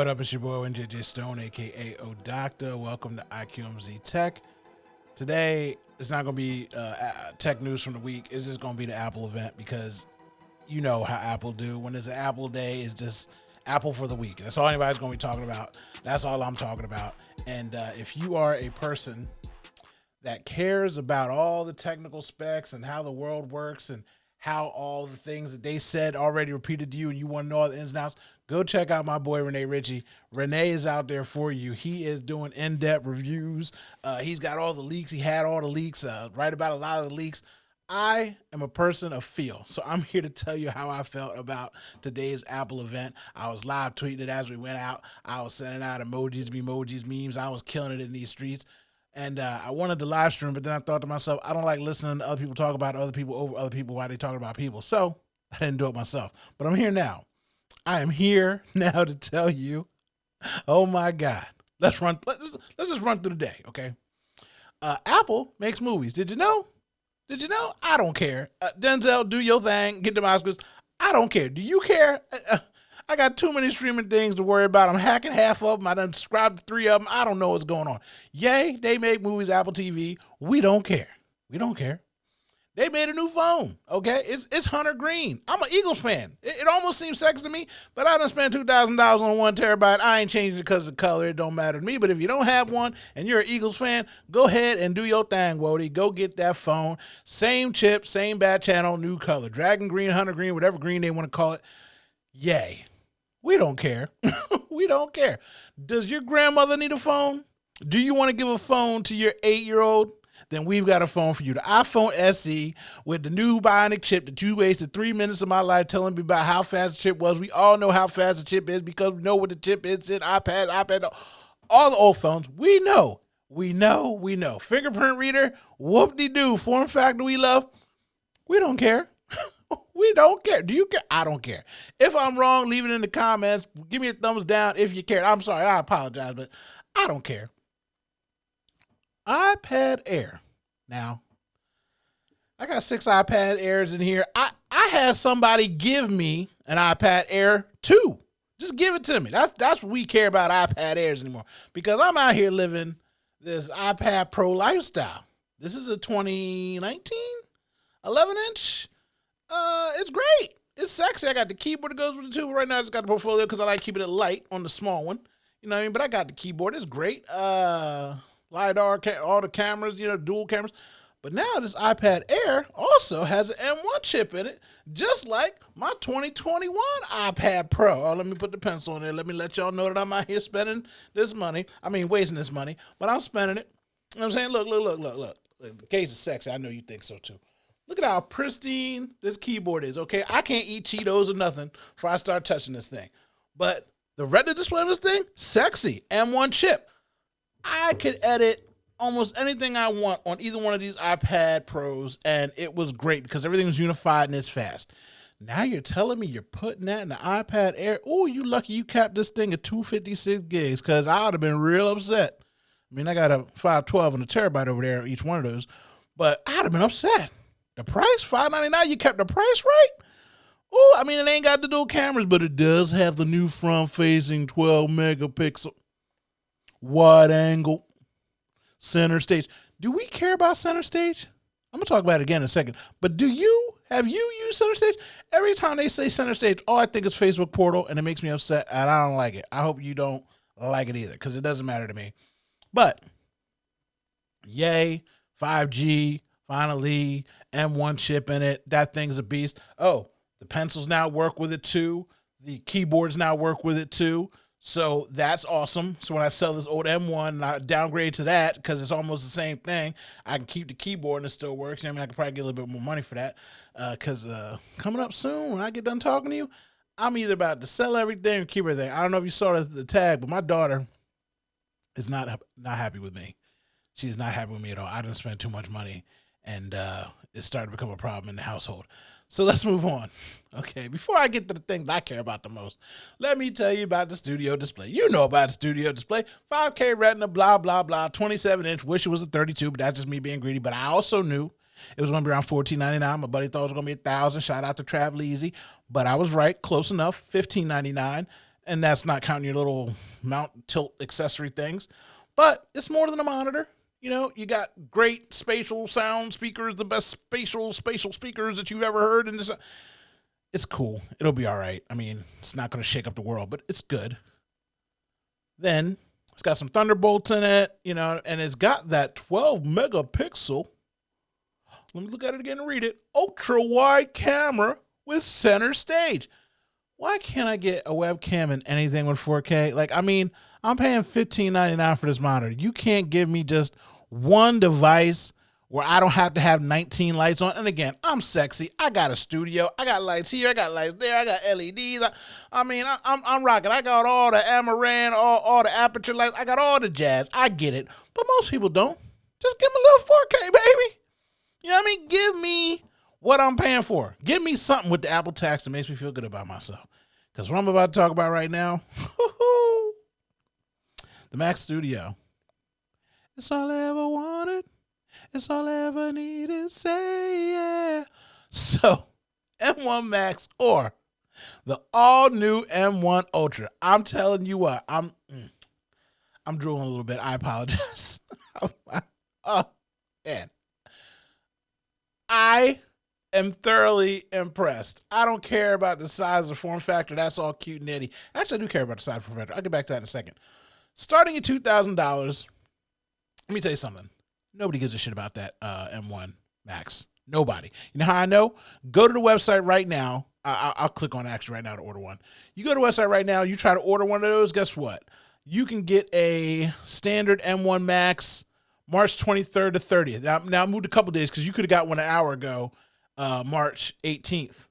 What up? It's your boy NJJ Stone, aka O Doctor. Welcome to IQMZ Tech. Today, it's not going to be tech news from the week. It's just going to be the Apple event because you know how Apple do. When it's an Apple day, it's just Apple for the week. That's all anybody's going to be talking about. That's all I'm talking about. And if you are a person that cares about all the technical specs and how the world works and how all the things that they said already repeated to you and you want to know all the ins and outs, go check out my boy Rene Ritchie. Rene is out there for you. He is doing in-depth reviews. He's got all the leaks. He had all the leaks, right about a lot of the leaks. I am a person of feel, so I'm here to tell you how I felt about today's Apple event. I was live tweeting it as we went out. I was sending out emojis, memes. I was killing it in these streets. And I wanted to live stream, but then I thought to myself, I don't like listening to other people talk about other people over other people while they talk about people. So I didn't do it myself. But I'm here now. I am here now to tell you, oh my God. Let's just run through the day, okay? Apple makes movies. Did you know? I don't care. Denzel, do your thing. Get them Oscars. I don't care. Do you care? I got too many streaming things to worry about. I'm hacking half of them. I done subscribed to 3 of them. I don't know what's going on. Yay, they make movies, Apple TV. We don't care. They made a new phone, okay? It's Hunter Green. I'm an Eagles fan. It almost seems sexy to me, but I done spent $2,000 on 1 terabyte. I ain't changing it because of the color. It don't matter to me. But if you don't have one and you're an Eagles fan, go ahead and do your thing, Wody. Go get that phone. Same chip, same bad channel, new color. Dragon Green, Hunter Green, whatever green they want to call it. Yay. We don't care. We don't care. Does your grandmother need a phone? Do you want to give a phone to your 8-year-old? Then we've got a phone for you. The iPhone SE with the new bionic chip that you wasted 3 minutes of my life telling me about how fast the chip was. We all know how fast the chip is because we know what the chip is in iPad, all the old phones. We know. Fingerprint reader, whoop-de-doo, form factor we love. We don't care. We don't care. Do you care? I don't care. If I'm wrong, leave it in the comments. Give me a thumbs down if you care. I'm sorry. I apologize, but I don't care. iPad Air. Now, I got 6 iPad Airs in here. I had somebody give me an iPad Air 2. Just give it to me. That's what we care about iPad Airs anymore. Because I'm out here living this iPad Pro lifestyle. This is a 2019 11-inch. It's great. It's sexy. I got the keyboard that goes with it too. Right now I just got the portfolio because I like keeping it light on the small one. You know what I mean? But I got the keyboard. It's great. LiDAR, all the cameras, dual cameras. But now this iPad Air also has an M1 chip in it, just like my 2021 iPad Pro. Oh, let me put the pencil in there. Let me let y'all know that I'm out here spending this money. I mean, wasting this money, but I'm spending it. You know what I'm saying? Look. The case is sexy. I know you think so too. Look at how pristine this keyboard is, okay? I can't eat Cheetos or nothing before I start touching this thing. But the Retina display on this thing, sexy. M1 chip. I could edit almost anything I want on either one of these iPad Pros, and it was great because everything was unified and it's fast. Now you're telling me you're putting that in the iPad Air. Oh, you lucky you capped this thing at 256 gigs because I would have been real upset. I mean, I got a 512 and a terabyte over there, each one of those, but I'd have been upset. The price, $599, you kept the price right? Oh, I mean, it ain't got the dual cameras, but it does have the new front-facing 12-megapixel wide angle center stage. Do we care about center stage? I'm going to talk about it again in a second. But have you used center stage? Every time they say center stage, all I think is Facebook Portal, and it makes me upset, and I don't like it. I hope you don't like it either, because it doesn't matter to me. But, yay, 5G, finally, M1 chip in it. That thing's a beast. Oh, the pencils now work with it too. The keyboards now work with it too. So that's awesome. So when I sell this old M1 and I downgrade to that because it's almost the same thing, I can keep the keyboard and it still works. I mean, I could probably get a little bit more money for that because coming up soon when I get done talking to you, I'm either about to sell everything or keep everything. I don't know if you saw the tag, but my daughter is not happy with me. She's not happy with me at all. I didn't spend too much money. And it's starting to become a problem in the household. So let's move on. Okay, before I get to the thing that I care about the most, let me tell you about the Studio Display. You know about the Studio Display. 5K Retina, blah, blah, blah, 27-inch. Wish it was a 32, but that's just me being greedy. But I also knew it was going to be around $14.99. My buddy thought it was going to be $1,000. Shout out to Travel Easy. But I was right, close enough, $15.99. And that's not counting your little mount tilt accessory things. But it's more than a monitor. You know, you got great spatial sound speakers, the best spatial speakers that you've ever heard. And it's cool. It'll be all right. I mean, it's not going to shake up the world, but it's good. Then it's got some Thunderbolts in it, you know, and it's got that 12 megapixel. Let me look at it again and read it. Ultra wide camera with center stage. Why can't I get a webcam in anything with 4K? Like, I mean, I'm paying $15.99 for this monitor. You can't give me just one device where I don't have to have 19 lights on. And again, I'm sexy. I got a studio. I got lights here. I got lights there. I got LEDs. I'm rocking. I got all the Amaran, all the aperture lights. I got all the jazz. I get it. But most people don't. Just give me a little 4K, baby. You know what I mean? Give me what I'm paying for. Give me something with the Apple tax that makes me feel good about myself. Because what I'm about to talk about right now, the Mac Studio. It's all I ever wanted. It's all I ever needed. Say yeah. So, M1 Max or the all-new M1 Ultra. I'm telling you what, I'm drooling a little bit. I apologize. Oh, man. I am thoroughly impressed. I don't care about the size or form factor. That's all cute and nitty. Actually, I do care about the size and form factor. I'll get back to that in a second. Starting at $2,000, let me tell you something. Nobody gives a shit about that M1 Max. Nobody. You know how I know? Go to the website right now. I'll click on Action right now to order one. You go to the website right now. You try to order one of those. Guess what? You can get a standard M1 Max March 23rd to 30th. Now I moved a couple days because you could have got one an hour ago, March 18th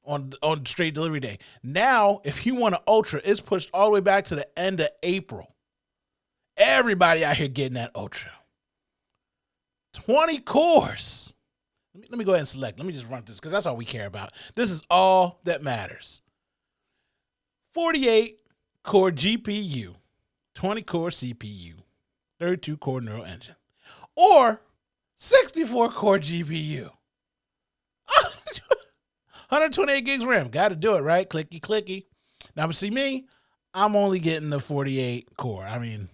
on straight delivery day. Now, if you want an Ultra, it's pushed all the way back to the end of April. Everybody out here getting that Ultra. 20 cores. Let me go ahead and select. Let me just run through this because that's all we care about. This is all that matters. 48 core GPU, 20 core CPU, 32 core neural engine, or 64 core GPU. 128 gigs RAM. Got to do it, right? Clicky, clicky. Now, see me, I'm only getting the 48 core. I mean,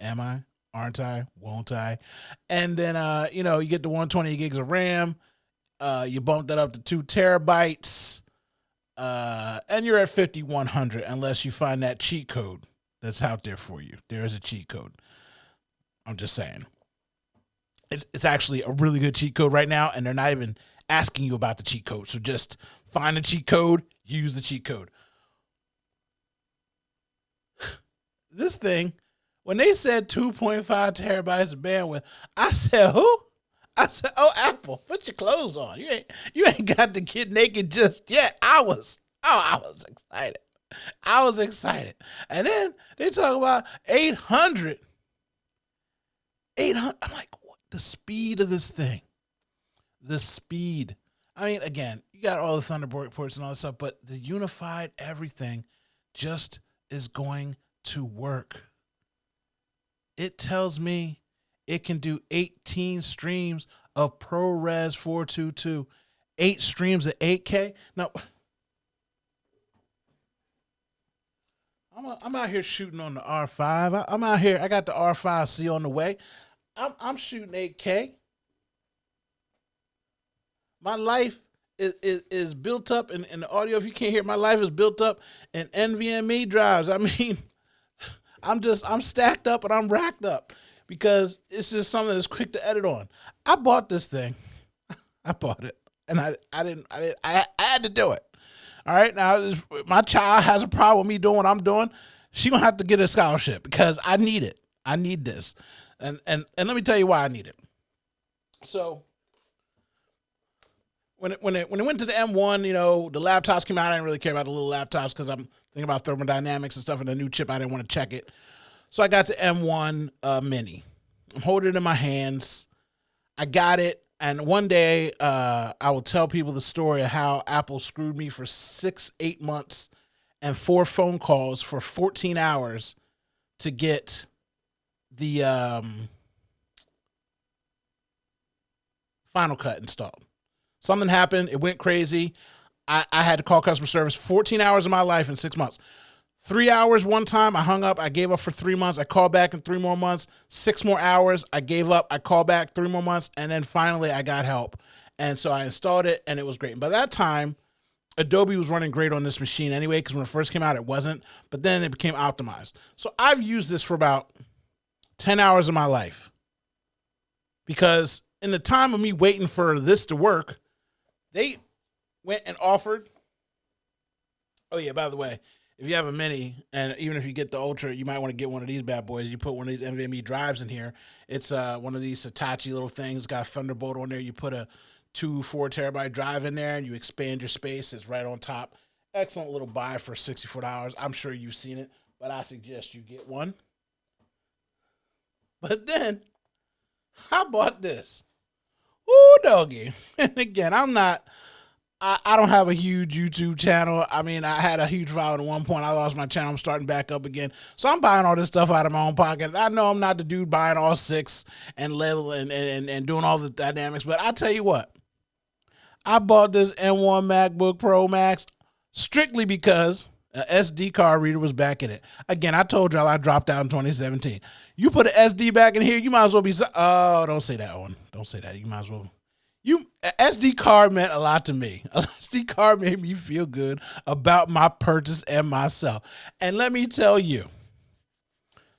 am I? Aren't I? Won't I? And then, you get the 128 gigs of RAM. You bump that up to 2 terabytes. And you're at 5,100 unless you find that cheat code that's out there for you. There is a cheat code. I'm just saying. It's actually a really good cheat code right now, and they're not even asking you about the cheat code. So just find the cheat code, use the cheat code. This thing, when they said 2.5 terabytes of bandwidth, I said, who? I said, oh, Apple, put your clothes on. You ain't got to get naked just yet. I was excited. I was excited. And then they talk about 800. I'm like, what? The speed of this thing. The speed. I mean, again, you got all the Thunderbolt ports and all that stuff, but the unified everything just is going to work. It tells me it can do 18 streams of ProRes 422, 8 streams at 8K. Now, I'm out here shooting on the R5. I'm out here. I got the R5C on the way. I'm shooting 8K. My life is built up in the audio. If you can't hear, my life is built up in NVMe drives. I mean, I'm stacked up and I'm racked up because it's just something that's quick to edit on. I bought this thing. I bought it, and I had to do it. All right, now my child has a problem with me doing what I'm doing. She gonna have to get a scholarship because I need it. I need this, and let me tell you why I need it. So when it went to the M1, the laptops came out. I didn't really care about the little laptops because I'm thinking about thermodynamics and stuff and the new chip. I didn't want to check it. So I got the M1 Mini. I'm holding it in my hands. I got it. And one day I will tell people the story of how Apple screwed me for 8 months and 4 phone calls for 14 hours to get the Final Cut installed. Something happened. It went crazy. I had to call customer service 14 hours of my life in 6 months. 3 hours one time, I hung up, I gave up for 3 months, I called back in 3 more months, 6 more hours, I gave up, I called back 3 more months, and then finally I got help. And so I installed it, and it was great. And by that time, Adobe was running great on this machine anyway, because when it first came out, it wasn't, but then it became optimized. So I've used this for about 10 hours of my life, because in the time of me waiting for this to work, they went and offered, oh yeah, by the way, if you have a mini, and even if you get the Ultra, you might want to get one of these bad boys. You put one of these NVMe drives in here. It's one of these Hitachi little things. It's got a Thunderbolt on there. You put a 4 terabyte drive in there, and you expand your space. It's right on top. Excellent little buy for $64. I'm sure you've seen it, but I suggest you get one. But then I bought this. Ooh, doggy. And again, I don't have a huge YouTube channel. I mean, I had a huge following at one point. I lost my channel. I'm starting back up again. So I'm buying all this stuff out of my own pocket. I know I'm not the dude buying all 6 and level and doing all the dynamics, but I tell you what, I bought this M1 MacBook Pro Max strictly because an SD card reader was back in it. Again, I told y'all I dropped out in 2017. You put an SD back in here, you might as well be, oh, don't say that one. Don't say that. You might as well. SD card meant a lot to me. A SD card made me feel good about my purchase and myself. And let me tell you,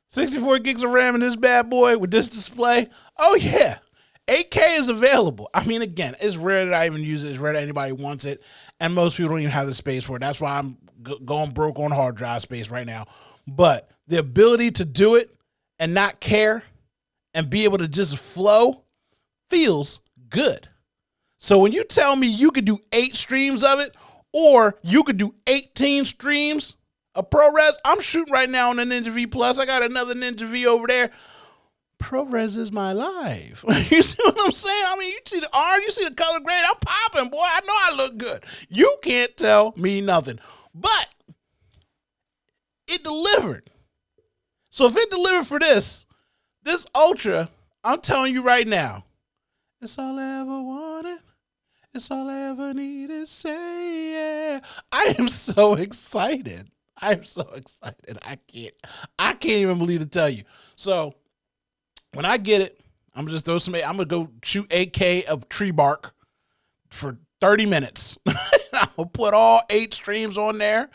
64 gigs of RAM in this bad boy with this display, oh yeah, 8K is available. I mean, again, it's rare that I even use it. It's rare that anybody wants it. And most people don't even have the space for it. That's why I'm going broke on hard drive space right now. But the ability to do it and not care and be able to just flow feels good. So when you tell me you could do 8 streams of it, or you could do 18 streams of ProRes, I'm shooting right now on a Ninja V Plus. I got another Ninja V over there. ProRes is my life. You see what I'm saying? I mean, you see the orange, you see the color grade. I'm popping, boy. I know I look good. You can't tell me nothing. But it delivered. So if it delivered for this Ultra, I'm telling you right now, it's all I ever wanted. It's all I ever needed. Say yeah. I am so excited. I'm so excited. I can't even believe to tell you. So when I get it, I'm gonna just throw some. I'm gonna go shoot 8K of tree bark for 30 minutes. I'm gonna put all 8 streams on there,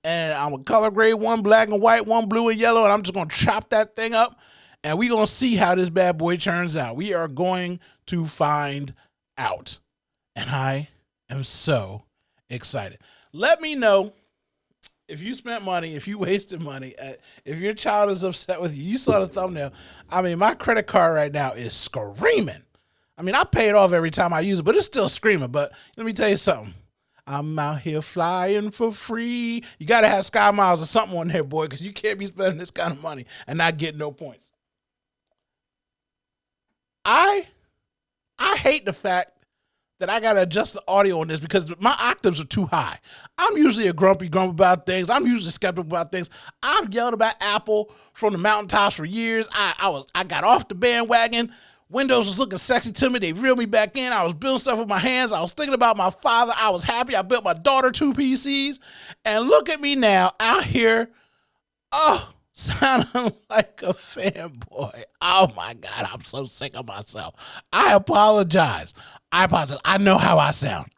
and I'm gonna color grade one black and white, one blue and yellow, and I'm just gonna chop that thing up, and we're gonna see how this bad boy turns out. We are going to find out. And I am so excited. Let me know if you spent money, if you wasted money, if your child is upset with you. You saw the thumbnail. I mean, my credit card right now is screaming. I mean, I pay it off every time I use it, but it's still screaming. But let me tell you something. I'm out here flying for free. You got to have Sky Miles or something on there, boy, because you can't be spending this kind of money and not getting no points. I hate the fact that I got to adjust the audio on this because my octaves are too high. I'm usually a grumpy about things. I'm usually skeptical about things. I've yelled about Apple from the mountaintops for years. I got off the bandwagon. Windows was looking sexy to me. They reeled me back in. I was building stuff with my hands. I was thinking about my father. I was happy. I built my daughter 2 PCs. And look at me now out here. Oh, sounding like a fanboy. Oh my God, I'm so sick of myself. I apologize. I know how I sound.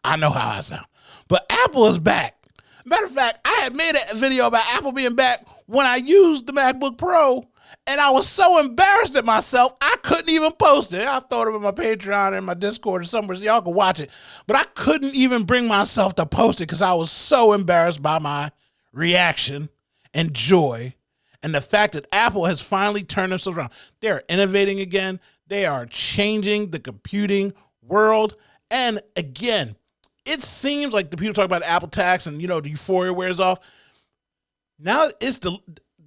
But Apple is back. Matter of fact, I had made a video about Apple being back when I used the MacBook Pro, and I was so embarrassed at myself, I couldn't even post it. I thought it in my Patreon and my Discord or somewhere so y'all can watch it. But I couldn't even bring myself to post it because I was so embarrassed by my reaction and joy. And the fact that Apple has finally turned themselves around. They're innovating again. They are changing the computing world. And again, it seems like the people talk about the Apple tax and, the euphoria wears off. Now it's the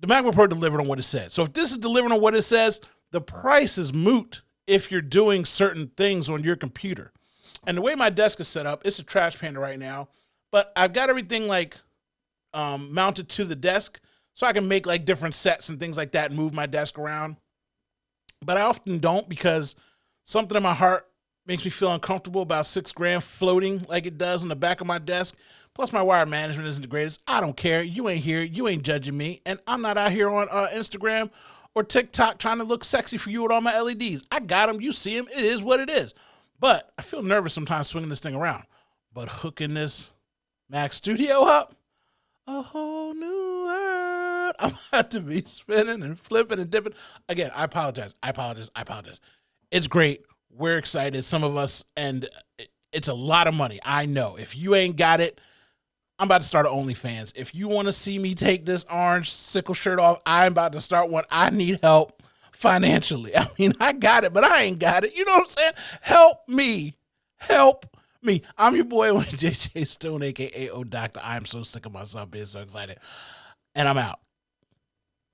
MacBook Pro delivered on what it said. So if this is delivering on what it says, the price is moot if you're doing certain things on your computer. And the way my desk is set up, it's a trash panda right now, but I've got everything mounted to the desk. So I can make different sets and things like that and move my desk around. But I often don't because something in my heart makes me feel uncomfortable about $6 grand floating like it does on the back of my desk. Plus, my wire management isn't the greatest. I don't care. You ain't here. You ain't judging me. And I'm not out here on Instagram or TikTok trying to look sexy for you with all my LEDs. I got them. You see them. It is what it is. But I feel nervous sometimes swinging this thing around. But hooking this Mac Studio up, a whole new world. I'm about to be spinning and flipping and dipping. Again, I apologize. It's great. We're excited. Some of us, and it's a lot of money. I know. If you ain't got it, I'm about to start an OnlyFans. If you want to see me take this orange sickle shirt off, I'm about to start one. I need help financially. I mean, I got it, but I ain't got it. You know what I'm saying? Help me. Help me. I'm your boy, JJ Stone, a.k.a. O Doctor. I am so sick of myself being so excited. And I'm out.